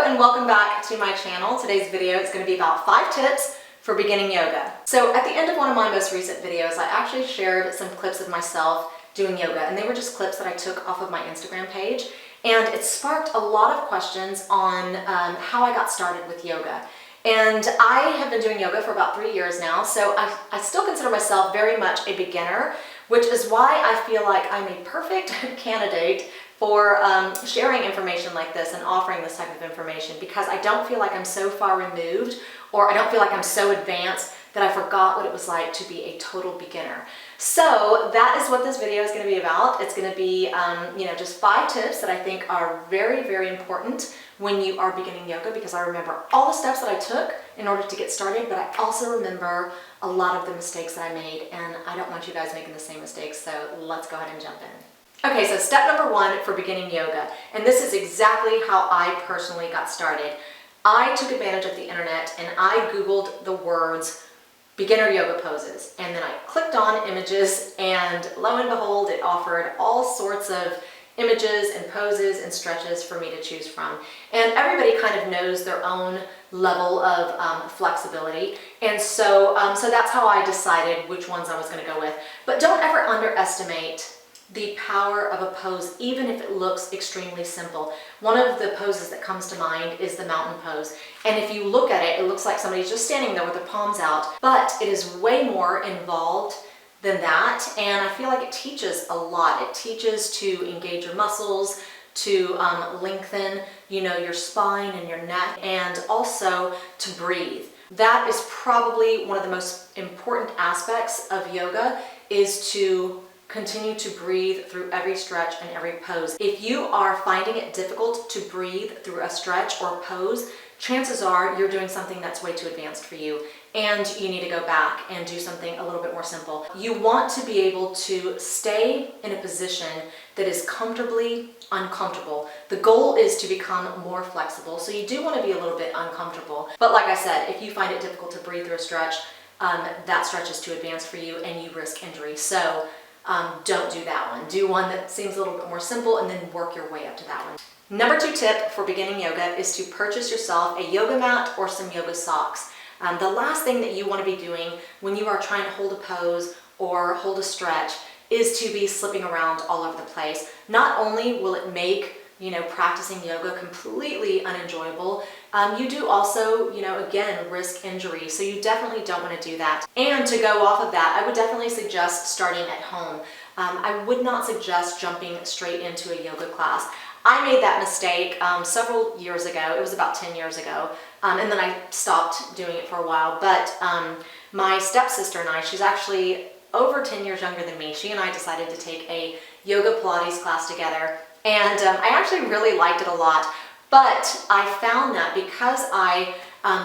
and welcome back to my channel. Today's video is going to be about 5 tips for beginning yoga. So at the end of one of my most recent videos, I actually shared some clips of myself doing yoga, and they were just clips that I took off of my Instagram page, and it sparked a lot of questions on how I got started with yoga. And I have been doing yoga for about 3 years now, so I still consider myself very much a beginner, which is why I feel like I'm a perfect candidate for sharing information like this and offering this type of information, because I don't feel like I'm so far removed, or I don't feel like I'm so advanced that I forgot what it was like to be a total beginner. So that is what this video is going to be about. It's going to be just 5 tips that I think are very, very important when you are beginning yoga, because I remember all the steps that I took in order to get started, but I also remember a lot of the mistakes that I made, and I don't want you guys making the same mistakes, so let's go ahead and jump in. Okay, so step number 1 for beginning yoga, and this is exactly how I personally got started. I took advantage of the internet and I Googled the words beginner yoga poses, and then I clicked on images, and lo and behold, it offered all sorts of images and poses and stretches for me to choose from. And everybody kind of knows their own level of flexibility, and so that's how I decided which ones I was going to go with. But don't ever underestimate the power of a pose, even if it looks extremely simple. One of the poses that comes to mind is the mountain pose. And if you look at it, it looks like somebody's just standing there with their palms out, but it is way more involved than that. And I feel like it teaches a lot. It teaches to engage your muscles, to lengthen, your spine and your neck, and also to breathe. That is probably one of the most important aspects of yoga, is to continue to breathe through every stretch and every pose. If you are finding it difficult to breathe through a stretch or pose, chances are you're doing something that's way too advanced for you, and you need to go back and do something a little bit more simple. You want to be able to stay in a position that is comfortably uncomfortable. The goal is to become more flexible, so you do want to be a little bit uncomfortable. But like I said, if you find it difficult to breathe through a stretch, that stretch is too advanced for you and you risk injury. So don't do that one. Do one that seems a little bit more simple, and then work your way up to that one. Number 2 tip for beginning yoga is to purchase yourself a yoga mat or some yoga socks. The last thing that you want to be doing when you are trying to hold a pose or hold a stretch is to be slipping around all over the place. Not only will it make practicing yoga completely unenjoyable, you do also, again, risk injury. So you definitely don't want to do that. And to go off of that, I would definitely suggest starting at home. I would not suggest jumping straight into a yoga class. I made that mistake several years ago. It was about 10 years ago. And then I stopped doing it for a while. But my stepsister and I, she's actually over 10 years younger than me. She and I decided to take a yoga Pilates class together. And I actually really liked it a lot, but I found that because I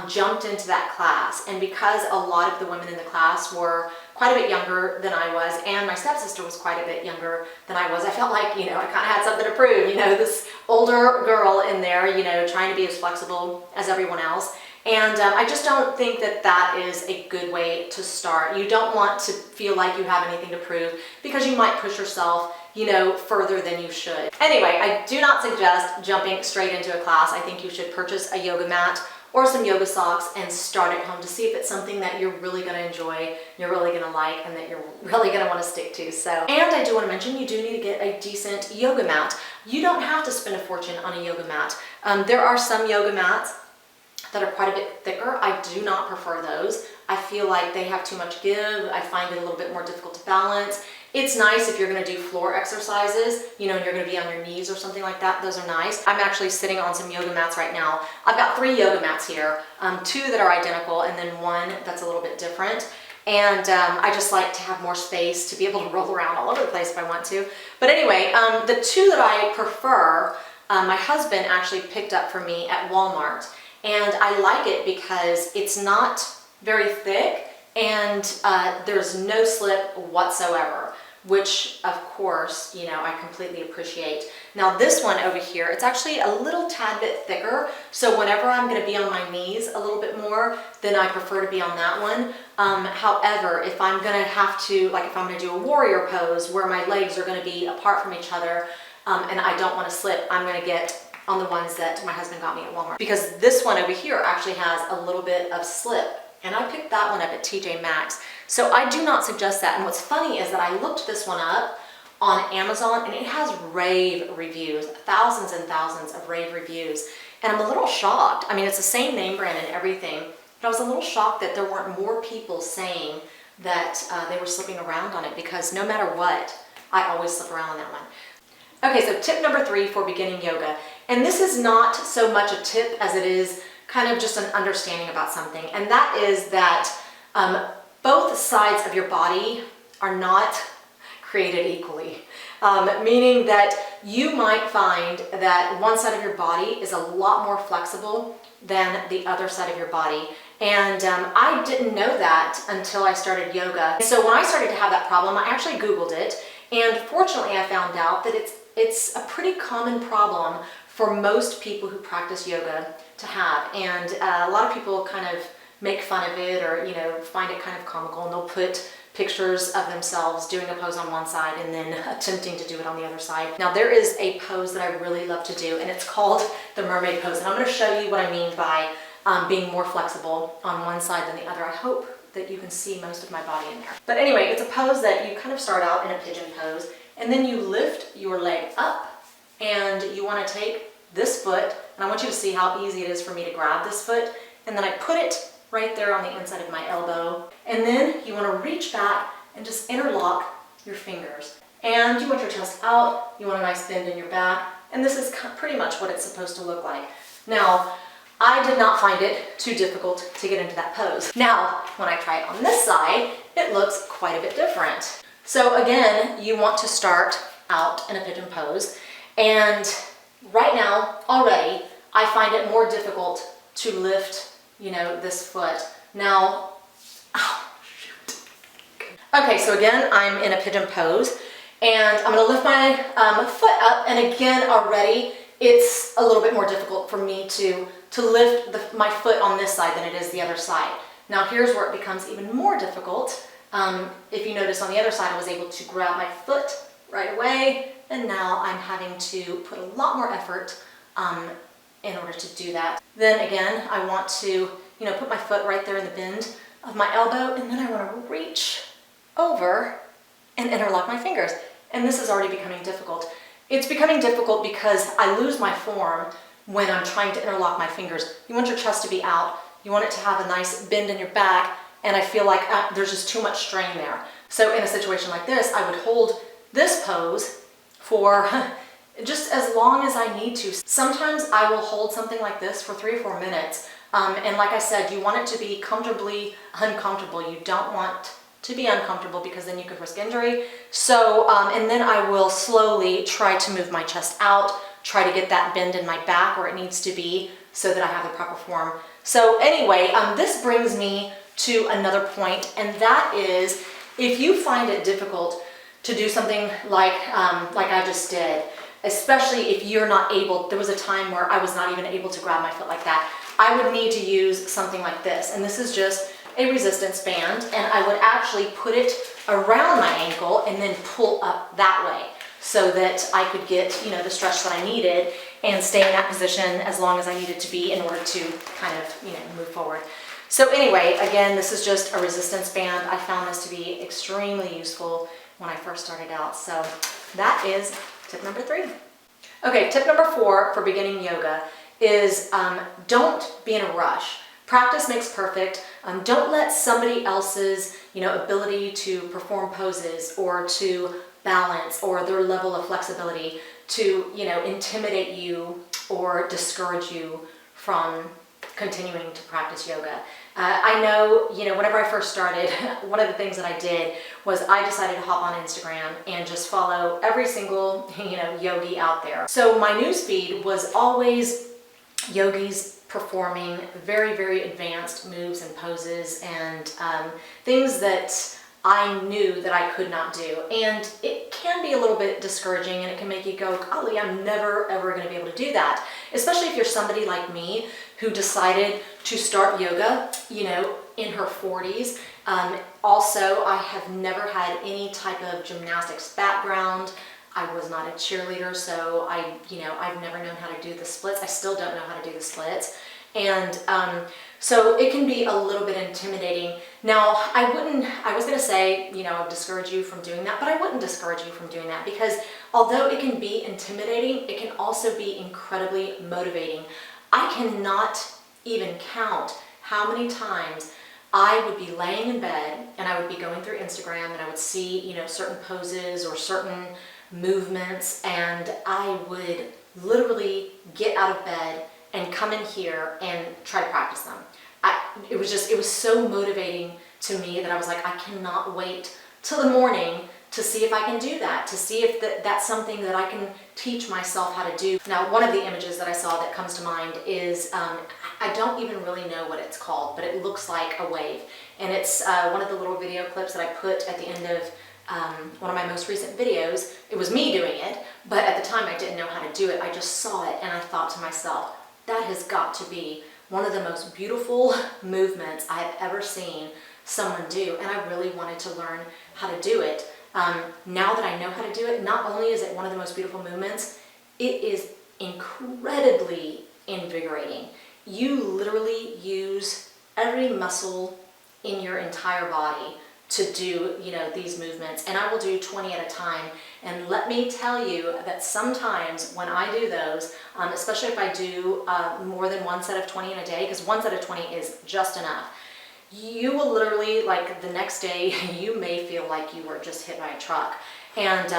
jumped into that class, and because a lot of the women in the class were quite a bit younger than I was, and my stepsister was quite a bit younger than I was, I felt like, I kind of had something to prove, this older girl in there, trying to be as flexible as everyone else. And I just don't think that that is a good way to start. You don't want to feel like you have anything to prove, because you might push yourself further than you should. Anyway, I do not suggest jumping straight into a class. I think you should purchase a yoga mat or some yoga socks and start at home to see if it's something that you're really going to enjoy, you're really going to like, and that you're really going to want to stick to. And I do want to mention, you do need to get a decent yoga mat. You don't have to spend a fortune on a yoga mat. There are some yoga mats that are quite a bit thicker. I do not prefer those. I feel like they have too much give. I find it a little bit more difficult to balance. It's nice if you're going to do floor exercises, and you're going to be on your knees or something like that. Those are nice. I'm actually sitting on some yoga mats right now. I've got 3 yoga mats here, 2 that are identical, and then 1 that's a little bit different. And I just like to have more space to be able to roll around all over the place if I want to. But anyway, the 2 that I prefer, my husband actually picked up for me at Walmart. And I like it because it's not very thick, and there's no slip whatsoever, which of course, I completely appreciate. Now this one over here, it's actually a little tad bit thicker, so whenever I'm going to be on my knees a little bit more, then I prefer to be on that one. However, if I'm going to have to, like if I'm going to do a warrior pose where my legs are going to be apart from each other, and I don't want to slip, I'm going to get on the ones that my husband got me at Walmart, because this one over here actually has a little bit of slip, and I picked that one up at TJ Maxx. So I do not suggest that. And what's funny is that I looked this one up on Amazon, and it has rave reviews, thousands and thousands of rave reviews. And I'm a little shocked. I mean, it's the same name brand and everything, but I was a little shocked that there weren't more people saying that they were slipping around on it, because no matter what, I always slip around on that one. Okay, so tip number 3 for beginning yoga. And this is not so much a tip as it is kind of just an understanding about something. And that is that both sides of your body are not created equally. Meaning that you might find that one side of your body is a lot more flexible than the other side of your body. And I didn't know that until I started yoga. So when I started to have that problem, I actually Googled it. And fortunately, I found out that it's a pretty common problem for most people who practice yoga to have. And a lot of people kind of make fun of it, or, you know, find it kind of comical, and they'll put pictures of themselves doing a pose on one side and then attempting to do it on the other side. Now, there is a pose that I really love to do, and it's called the mermaid pose. And I'm going to show you what I mean by being more flexible on one side than the other. I hope that you can see most of my body in there. But anyway, it's a pose that you kind of start out in a pigeon pose, and then you lift your leg up, and you want to take this foot, and I want you to see how easy it is for me to grab this foot, and then I put it right there on the inside of my elbow. And then you want to reach back and just interlock your fingers. And you want your chest out, you want a nice bend in your back, and this is pretty much what it's supposed to look like. Now, I did not find it too difficult to get into that pose. Now, when I try it on this side, it looks quite a bit different. So again, you want to start out in a pigeon pose, and right now, already, I find it more difficult to lift, you know, this foot. Now, oh, shoot. Okay, so again, I'm in a pigeon pose, and I'm gonna lift my foot up, and again, already, it's a little bit more difficult for me to lift my foot on this side than it is the other side. Now, here's where it becomes even more difficult. If you notice on the other side, I was able to grab my foot right away, and now I'm having to put a lot more effort in order to do that. Then again, I want to, you know, put my foot right there in the bend of my elbow, and then I want to reach over and interlock my fingers. And this is already becoming difficult. It's becoming difficult because I lose my form when I'm trying to interlock my fingers. You want your chest to be out. You want it to have a nice bend in your back, and I feel like there's just too much strain there. So in a situation like this, I would hold this pose for just as long as I need to. Sometimes I will hold something like this for 3 or 4 minutes. And like I said, you want it to be comfortably uncomfortable. You don't want to be uncomfortable, because then you could risk injury. So, and then I will slowly try to move my chest out, try to get that bend in my back where it needs to be so that I have the proper form. So anyway, this brings me to another point, and that is, if you find it difficult to do something like I just did, especially if you're not able, there was a time where I was not even able to grab my foot like that, I would need to use something like this. And this is just a resistance band, and I would actually put it around my ankle and then pull up that way so that I could get, you know, the stretch that I needed and stay in that position as long as I needed to be in order to kind of, you know, move forward. So anyway, again, this is just a resistance band. I found this to be extremely useful when I first started out. So that is tip number 3. Okay, tip number 4 for beginning yoga is don't be in a rush. Practice makes perfect. Don't let somebody else's, you know, ability to perform poses or to balance or their level of flexibility to, you know, intimidate you or discourage you from continuing to practice yoga. I know, you know, whenever I first started, one of the things that I did was I decided to hop on Instagram and just follow every single, you know, yogi out there. So my newsfeed was always yogis performing very, very advanced moves and poses and things that I knew that I could not do. And it can be a little bit discouraging, and it can make you go, golly, I'm never ever going to be able to do that. Especially if you're somebody like me who decided to start yoga, you know, in her 40s. Also, I have never had any type of gymnastics background. I was not a cheerleader, so I've never known how to do the splits. I still don't know how to do the splits. And so it can be a little bit intimidating. Now, I was gonna say, discourage you from doing that, but I wouldn't discourage you from doing that, because although it can be intimidating, it can also be incredibly motivating. I cannot even count how many times I would be laying in bed and I would be going through Instagram and I would see, certain poses or certain movements, and I would literally get out of bed and come in here and try to practice them. It was so motivating to me that I was like, I cannot wait till the morning to see if I can do that, to see if that's something that I can teach myself how to do. Now, one of the images that I saw that comes to mind is, I don't even really know what it's called, but it looks like a wave. And it's one of the little video clips that I put at the end of one of my most recent videos. It was me doing it, but at the time I didn't know how to do it. I just saw it and I thought to myself, that has got to be one of the most beautiful movements I have ever seen someone do, and I really wanted to learn how to do it. Now that I know how to do it, not only is it one of the most beautiful movements, it is incredibly invigorating. You literally use every muscle in your entire body to do, these movements, and I will do 20 at a time. And let me tell you that sometimes when I do those, especially if I do more than one set of 20 in a day, because one set of 20 is just enough, you will literally, like the next day, you may feel like you were just hit by a truck. And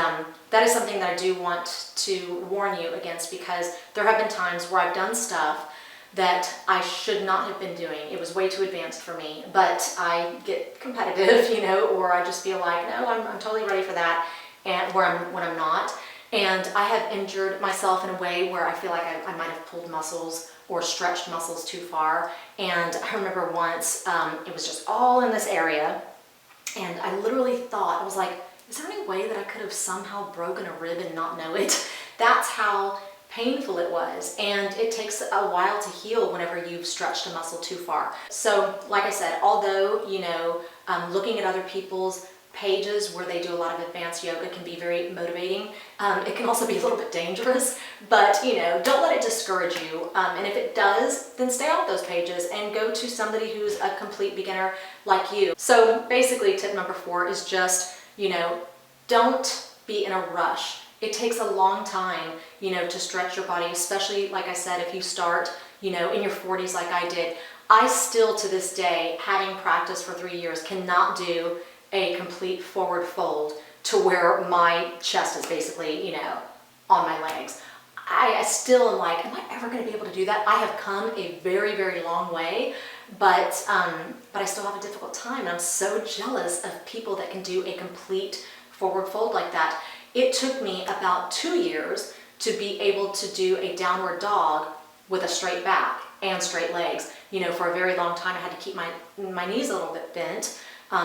that is something that I do want to warn you against, because there have been times where I've done stuff that I should not have been doing. It was way too advanced for me, but I get competitive, or I just feel like, no, I'm totally ready for that, and when I'm not. And I have injured myself in a way where I feel like I might have pulled muscles or stretched muscles too far. And I remember once, it was just all in this area, and I literally thought, I was like, is there any way that I could have somehow broken a rib and not know it? That's how painful it was, and it takes a while to heal whenever you've stretched a muscle too far. So like I said, although looking at other people's pages where they do a lot of advanced yoga can be very motivating, it can also be a little bit dangerous, but don't let it discourage you, and if it does, then stay off those pages and go to somebody who's a complete beginner like you. So basically, tip number 4 is just don't be in a rush. It takes a long time, to stretch your body, especially, like I said, if you start, in your 40s like I did. I still, to this day, having practiced for 3 years, cannot do a complete forward fold to where my chest is basically, on my legs. I still am like, am I ever going to be able to do that? I have come a very, very long way, but I still have a difficult time. And I'm so jealous of people that can do a complete forward fold like that. It took me about 2 years to be able to do a downward dog with a straight back and straight legs. For a very long time I had to keep my knees a little bit bent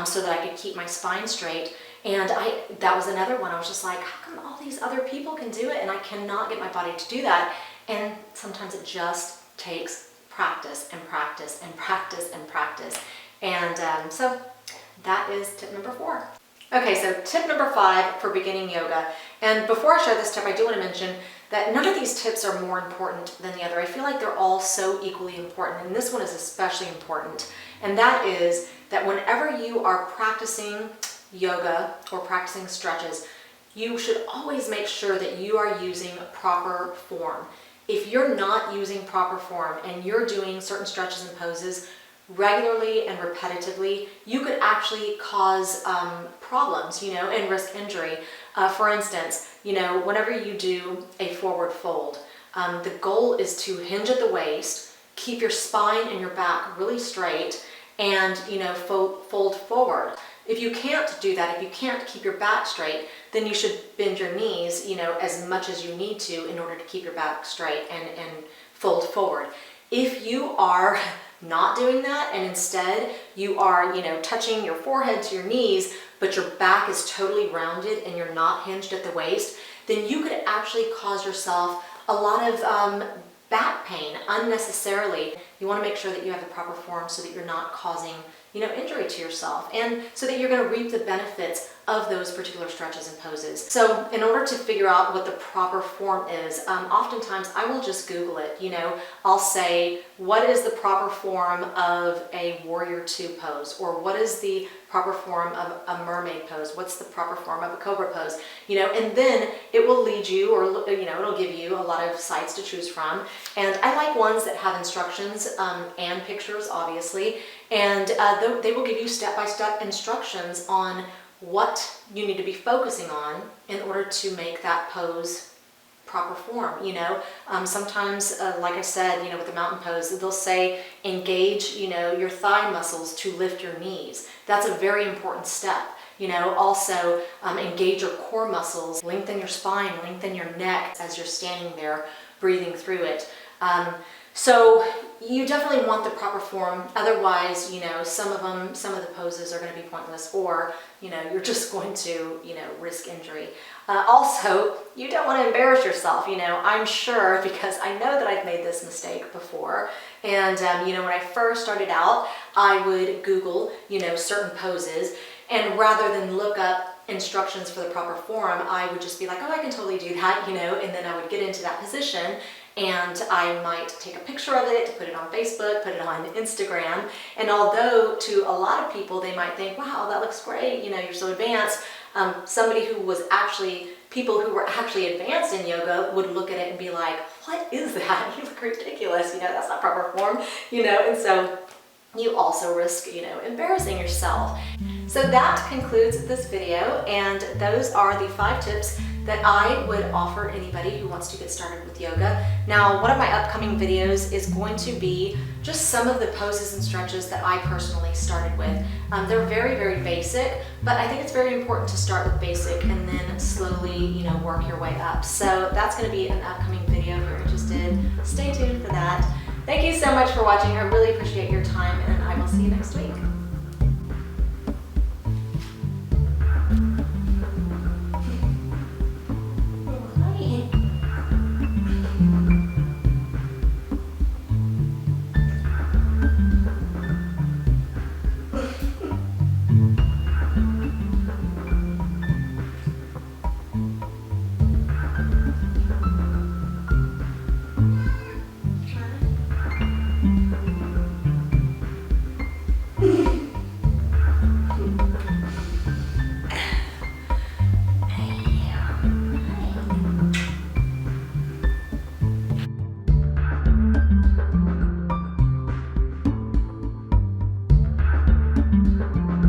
so that I could keep my spine straight. And that was another one. I was just like, how come all these other people can do it and I cannot get my body to do that? And sometimes it just takes practice and practice and practice and practice. And so that is tip number 4. Okay, so tip number 5 for beginning yoga. And before I share this tip, I do want to mention that none of these tips are more important than the other. I feel like they're all so equally important, and this one is especially important. And that is that whenever you are practicing yoga or practicing stretches, you should always make sure that you are using proper form. If you're not using proper form and you're doing certain stretches and poses regularly and repetitively, you could actually cause problems, and risk injury. For instance, whenever you do a forward fold, the goal is to hinge at the waist, keep your spine and your back really straight, and fold forward. If you can't do that, if you can't keep your back straight, then you should bend your knees, as much as you need to in order to keep your back straight and fold forward. If you are not doing that, and instead you are, touching your forehead to your knees, but your back is totally rounded and you're not hinged at the waist, then you could actually cause yourself a lot of back pain unnecessarily. You want to make sure that you have the proper form so that you're not causing injury to yourself, and so that you're going to reap the benefits of those particular stretches and poses. So in order to figure out what the proper form is, oftentimes I will just Google it. I'll say, what is the proper form of a warrior two pose? Or what is the proper form of a mermaid pose? What's the proper form of a cobra pose? And then it will lead you, or it'll give you a lot of sites to choose from. And I like ones that have instructions and pictures, obviously, and they will give you step-by-step instructions on what you need to be focusing on in order to make that pose proper form. Sometimes, like I said, with the mountain pose, they'll say engage, your thigh muscles to lift your knees. That's a very important step. Also engage your core muscles, lengthen your spine, lengthen your neck as you're standing there breathing through it. So you definitely want the proper form. Otherwise, some of the poses are going to be pointless, or, you're just going to, risk injury. Also, you don't want to embarrass yourself. I'm sure, because I know that I've made this mistake before. And, when I first started out, I would Google, certain poses, and rather than look up instructions for the proper form, I would just be like, oh, I can totally do that, and then I would get into that position, and I might take a picture of it, put it on Facebook, put it on Instagram. And although to a lot of people, they might think, wow, that looks great, you're so advanced. People who were actually advanced in yoga would look at it and be like, what is that? You look ridiculous, that's not proper form, and so you also risk, embarrassing yourself. So that concludes this video, and those are the 5 tips that I would offer anybody who wants to get started with yoga. Now, one of my upcoming videos is going to be just some of the poses and stretches that I personally started with. They're very, very basic, but I think it's very important to start with basic and then slowly, work your way up. So that's going to be an upcoming video if you're interested. Stay tuned for that. Thank you so much for watching. I really appreciate your time, and I will see you next week.